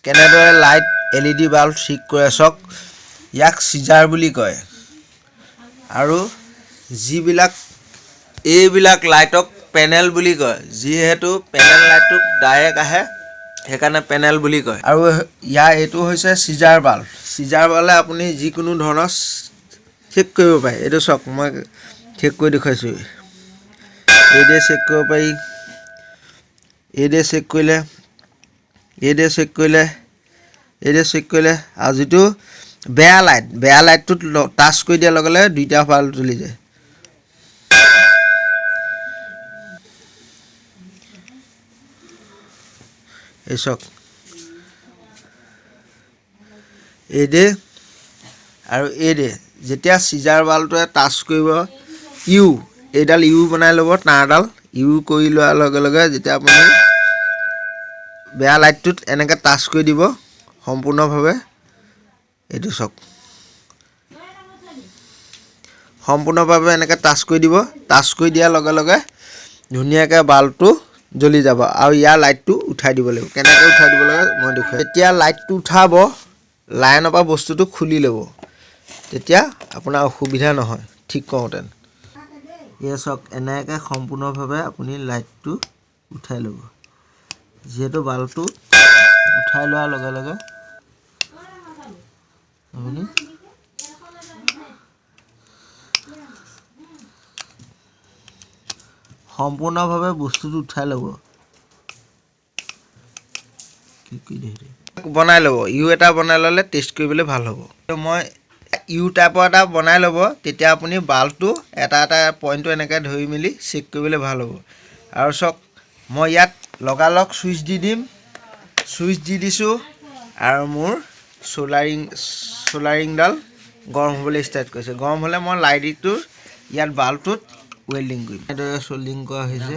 কেনেদৰে light LED bulb ঠিক কৰে চাওক ইয়াক সিজাৰ বুলি কয় আৰু যিবিলাক এইবিলাক লাইটক পেনেল বুলি কয় যিহেতু পেনেল লাইটটো ডাইৰেক্ট আহে সেইকাৰণে পেনেল বুলি কয় আৰু ইয়াৰ এইটো হৈছে সিজাৰ বাল্বে আপুনি যিকোনো ধৰণৰ চেক কৰিব পাৰে এইটো চাওক মই চেক কৰি দেখাইছো এইদে চেক কৰিব পাৰি এইদে চেক কৰিলে আৰু যিটো বেয়া লাইটটোত টাচ কৰি দিয়াৰ লগে লগে দুইটা বাল্ব জ্বলি যায় এই চাওক এইদে আৰু এইদে যেতিয়া সিজাৰ বাল্বটোৱে টাচ কৰিব এইডাল ইউ বনাই ল'ব তাঁৰডাল ইউ কৰি লোৱাৰ লগে লগে যেতিয়া আপুনি বেয়া লাইটটোত এনেকৈ টাচ কৰি দিব সম্পূৰ্ণভাৱে এইটো চাওক সম্পূৰ্ণভাৱে এনেকৈ টাচ কৰি দিব টাচ কৰি দিয়াৰ লগে লগে ধুনীয়াকৈ বাল্বটো জ্বলি যাব আৰু ইয়াৰ লাইটটো উঠাই দিব লাগিব কেনেকৈ উঠাই দিব লাগে মই দেখুৱাই যেতিয়া লাইটটো উঠাব লাইনৰ পৰা বস্তুটো খুলি ল'ব তেতিয়া আপোনাৰ অসুবিধা নহয় ঠিক কৰোঁতে এই চাওক এনেকৈ সম্পূৰ্ণভাৱে আপুনি লাইটটো উঠাই ল'ব যিহেতু বাল্বটো উঠাই লোৱাৰ লগে লগে আপুনি সম্পূৰ্ণভাৱে বস্তুটো উঠাই ল'ব বনাই ল'ব ইউ এটা বনাই ল'লে টেষ্ট কৰিবলৈ ভাল হ'ব মই ইউ টাইপৰ এটা বনাই ল'ব তেতিয়া আপুনি বাল্বটো এটা এটা পইণ্টটো এনেকৈ ধৰি মেলি চেক কৰিবলৈ ভাল হ'ব আৰু চাওক মই ইয়াত লগালগ ছুইচ দি দিম ছুইচ দি দিছোঁ আৰু মোৰ চ'লাৰিংডাল গৰম হ'বলৈ ষ্টাৰ্ট কৰিছে গৰম হ'লে মই লাইটটোৰ ইয়াত বাল্বটোত ৱেল্ডিং কৰিম এইদৰে চ'ল্ডিং কৰা হৈছে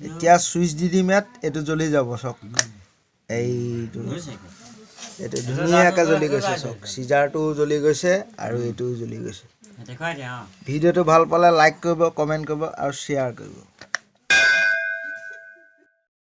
এতিয়া ছুইচ দি দিম ইয়াত এইটো জ্বলি যাব চাওক এইটো ধুনীয়াকৈ জ্বলি গৈছে চাওক সিজাৰটোও জ্বলি গৈছে আৰু এইটোও জ্বলি গৈছে ভিডিঅ'টো ভাল পালে লাইক কৰিব কমেণ্ট কৰিব আৰু শ্বেয়াৰ কৰিব